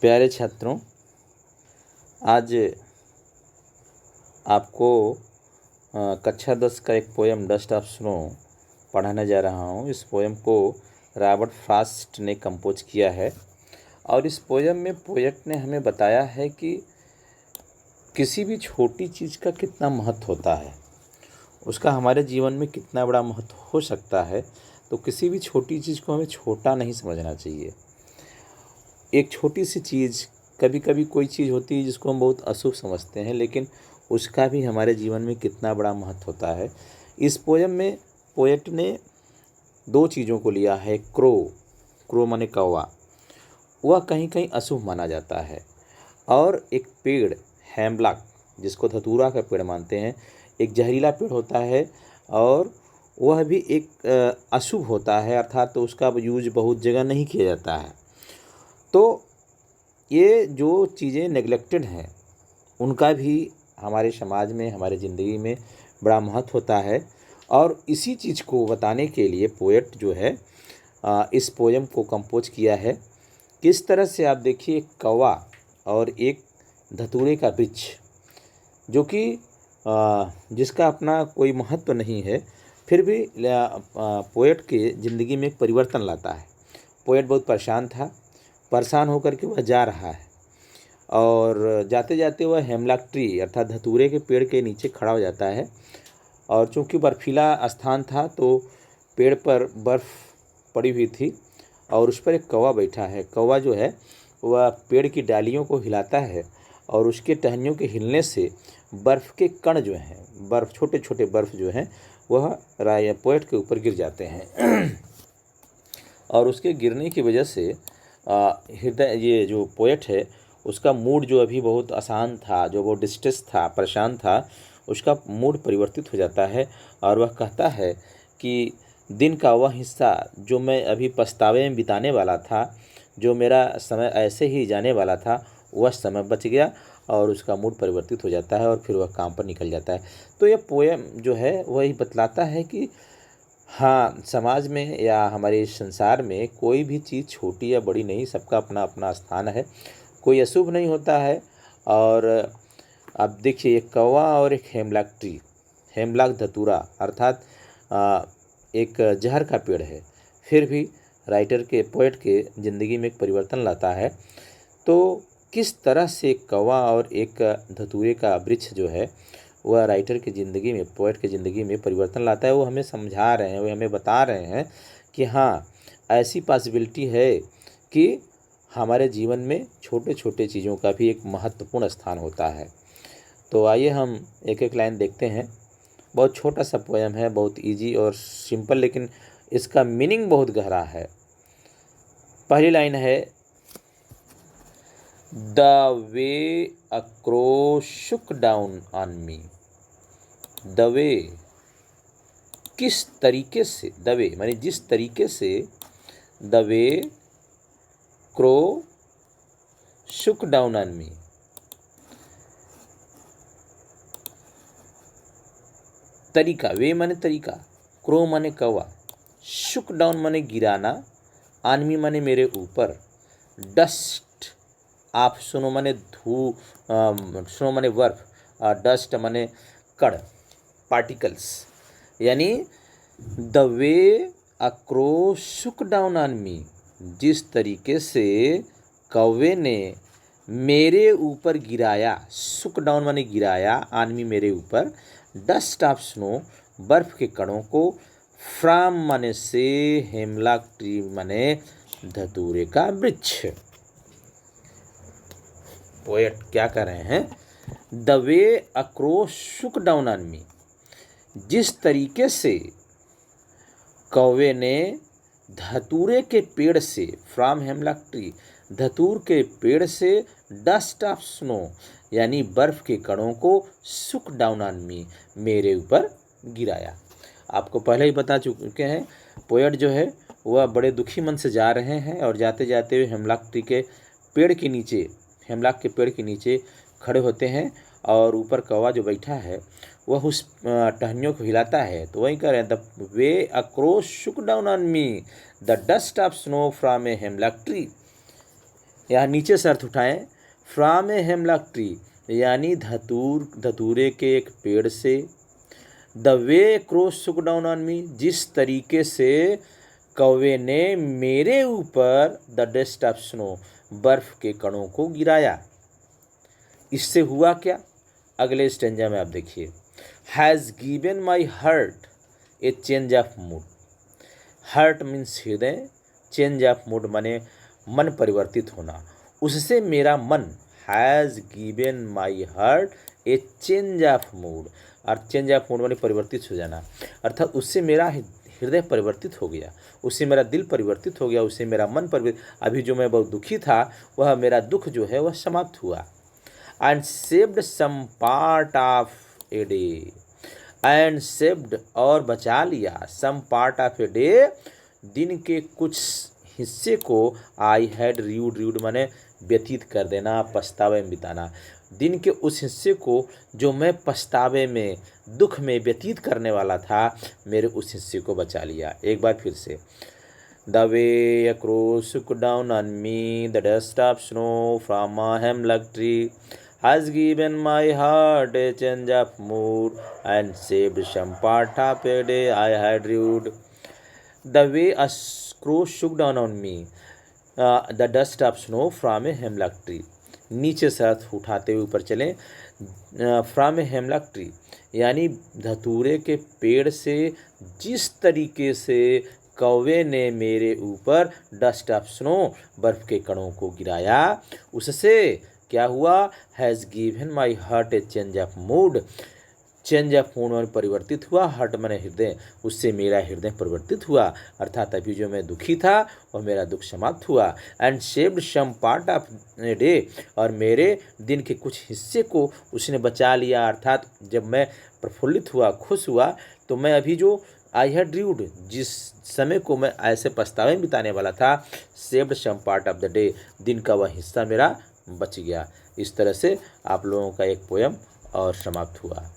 प्यारे छात्रों, आज आपको कक्षा 10 का एक पोएम डस्ट ऑफ स्नो पढ़ाने जा रहा हूँ। इस पोएम को रॉबर्ट फ्रॉस्ट ने कंपोज किया है और इस पोएम में पोएट ने हमें बताया है कि किसी भी छोटी चीज़ का कितना महत्व होता है, उसका हमारे जीवन में कितना बड़ा महत्व हो सकता है। तो किसी भी छोटी चीज़ को हमें छोटा नहीं समझना चाहिए। एक छोटी सी चीज़, कभी कभी कोई चीज़ होती है जिसको हम बहुत अशुभ समझते हैं, लेकिन उसका भी हमारे जीवन में कितना बड़ा महत्व होता है। इस पोएम में पोएट ने दो चीज़ों को लिया है। क्रो माने कौवा, वह कहीं कहीं अशुभ माना जाता है, और एक पेड़ हेमलॉक, जिसको धतूरा का पेड़ मानते हैं, एक जहरीला पेड़ होता है और वह भी एक अशुभ होता है, अर्थात तो उसका यूज बहुत जगह नहीं किया जाता है। तो ये जो चीज़ें नेग्लेक्टेड हैं, उनका भी हमारे समाज में, हमारे ज़िंदगी में बड़ा महत्व होता है। और इसी चीज़ को बताने के लिए पोएट जो है इस पोएम को कंपोज किया है। किस तरह से, आप देखिए, एक कौवा और एक धतूरे का वृक्ष, जो कि जिसका अपना कोई महत्व नहीं है, फिर भी पोएट के ज़िंदगी में एक परिवर्तन लाता है। पोएट बहुत परेशान होकर के वह जा रहा है और जाते जाते वह हेमलॉक ट्री अर्थात धतूरे के पेड़ के नीचे खड़ा हो जाता है। और चूँकि बर्फीला स्थान था तो पेड़ पर बर्फ़ पड़ी हुई थी और उस पर एक कौवा बैठा है। कौवा जो है वह पेड़ की डालियों को हिलाता है और उसके टहनियों के हिलने से बर्फ़ के कण जो हैं, छोटे छोटे बर्फ़ जो हैं, वह पोएट के ऊपर गिर जाते हैं। और उसके गिरने की वजह से ये जो पोएट है, उसका मूड जो अभी बहुत आसान था, जो बहुत डिस्ट्रेस था, परेशान था, उसका मूड परिवर्तित हो जाता है और वह कहता है कि दिन का वह हिस्सा जो मैं अभी पछतावे में बिताने वाला था, जो मेरा समय ऐसे ही जाने वाला था, वह समय बच गया। और उसका मूड परिवर्तित हो जाता है और फिर वह काम पर निकल जाता है। तो यह पोएम जो है वही बतलाता है कि हाँ, समाज में या हमारे संसार में कोई भी चीज़ छोटी या बड़ी नहीं, सबका अपना अपना स्थान है, कोई अशुभ नहीं होता है। और अब देखिए, एक कौवा और एक हेमलॉक ट्री, हेमलॉक धतूरा अर्थात एक जहर का पेड़ है, फिर भी पोएट के ज़िंदगी में एक परिवर्तन लाता है। तो किस तरह से एक कौवा और एक धतूरे का वृक्ष जो है वह राइटर की ज़िंदगी में, पोएट की ज़िंदगी में परिवर्तन लाता है, वो हमें समझा रहे हैं, वो हमें बता रहे हैं कि हाँ, ऐसी पॉसिबिलिटी है कि हमारे जीवन में छोटे छोटे चीज़ों का भी एक महत्वपूर्ण स्थान होता है। तो आइए हम एक एक लाइन देखते हैं। बहुत छोटा सा पोएम है, बहुत इजी और सिंपल, लेकिन इसका मीनिंग बहुत गहरा है। पहली लाइन है, the way a crow Shuk down on me. The way, किस तरीके से, द वे माने जिस तरीके से, the way crow Shuk down on me, तरीका, वे माने तरीका, क्रो माने कौवा, शुक डाउन माने गिराना, ऑन मी माने मेरे ऊपर, डस्ट, आप सुनो माने सुनो माने बर्फ, डस्ट माने कण, पार्टिकल्स, यानी the way a crow Shuk down on me, जिस तरीके से कौवे ने मेरे ऊपर गिराया, शुक डाउन माने गिराया, ऑन मी मेरे ऊपर, डस्ट ऑफ स्नो बर्फ के कणों को, फ्रॉम माने से, हेमलॉक ट्री माने धतूरे का वृक्ष। पोएट क्या कर रहे हैं, the way a crow Shuk down on me, जिस तरीके से कौवे ने धतूरे के पेड़ से, फ्रॉम हेमलॉक ट्री, धतूर के पेड़ से, डस्ट ऑफ स्नो यानी बर्फ के कणों को, शुक डाउन ऑन मी मेरे ऊपर गिराया। आपको पहले ही बता चुके हैं, पोएट जो है वह बड़े दुखी मन से जा रहे हैं और जाते जाते हुए हेमलॉक ट्री के पेड़ के नीचे, हेमलॉक के पेड़ के नीचे खड़े होते हैं और ऊपर कौवा जो बैठा है वह उस टहनियों को हिलाता है। तो वही कह रहे हैं, the way a crow Shuk down on me, the dust of snow from a hemlock tree. यहाँ नीचे से अर्थ उठाएं, फ्रॉम ए हेमलॉक ट्री यानी धतूरे के एक पेड़ से, द वे क्रोस सुक डाउन ऑन मी जिस तरीके से कौवे ने मेरे ऊपर द डस्ट ऑफ स्नो बर्फ के कणों को गिराया। इससे हुआ क्या, अगले स्टेंजा में आप देखिए, has given my heart A change of mood. Heart means हृदय, चेंज ऑफ मूड माने मन परिवर्तित होना, उससे मेरा मन, has given my heart A change of mood, और चेंज ऑफ मूड माने परिवर्तित हो जाना, अर्थात उससे मेरा हृदय परिवर्तित हो गया, उससे मेरा दिल परिवर्तित हो गया, उससे मेरा मन परिवर्तित, अभी जो मैं बहुत दुखी था वह मेरा दुख जो है वह समाप्त हुआ। And saved some part of a day, and saved और बचा लिया, some part of a day दिन के कुछ हिस्से को, आई हैड र्यूड माने व्यतीत कर देना, पछतावे में बिताना, दिन के उस हिस्से को जो मैं पछतावे में दुख में व्यतीत करने वाला था, मेरे उस हिस्से को बचा लिया। एक बार फिर से, द वे अक्रॉस सुक down on me the dust of snow from a hemlock tree has given my heart a change of mood and saved some part of a day I had rued. The way a crow shook down on me the dust of snow from a hemlock tree. नीचे से अर्थ उठाते हुए ऊपर चलें, from a hemlock tree यानी धतूरे के पेड़ से जिस तरीके से कौवे ने मेरे ऊपर डस्ट ऑफ स्नो बर्फ के कणों को गिराया, उससे क्या हुआ, has given my heart A change of mood, change of mood में परिवर्तित हुआ, हार्ट माने हृदय, उससे मेरा हृदय परिवर्तित हुआ, अर्थात अभी जो मैं दुखी था और मेरा दुख समाप्त हुआ। And saved some part of a day, और मेरे दिन के कुछ हिस्से को उसने बचा लिया, अर्थात जब मैं प्रफुल्लित हुआ, खुश हुआ, तो मैं अभी जो आई हैड ड्यूड जिस समय को मैं ऐसे पछतावे में बिताने वाला था, saved some part of the day दिन का वह हिस्सा मेरा बच गया। इस तरह से आप लोगों का एक पोयम और समाप्त हुआ।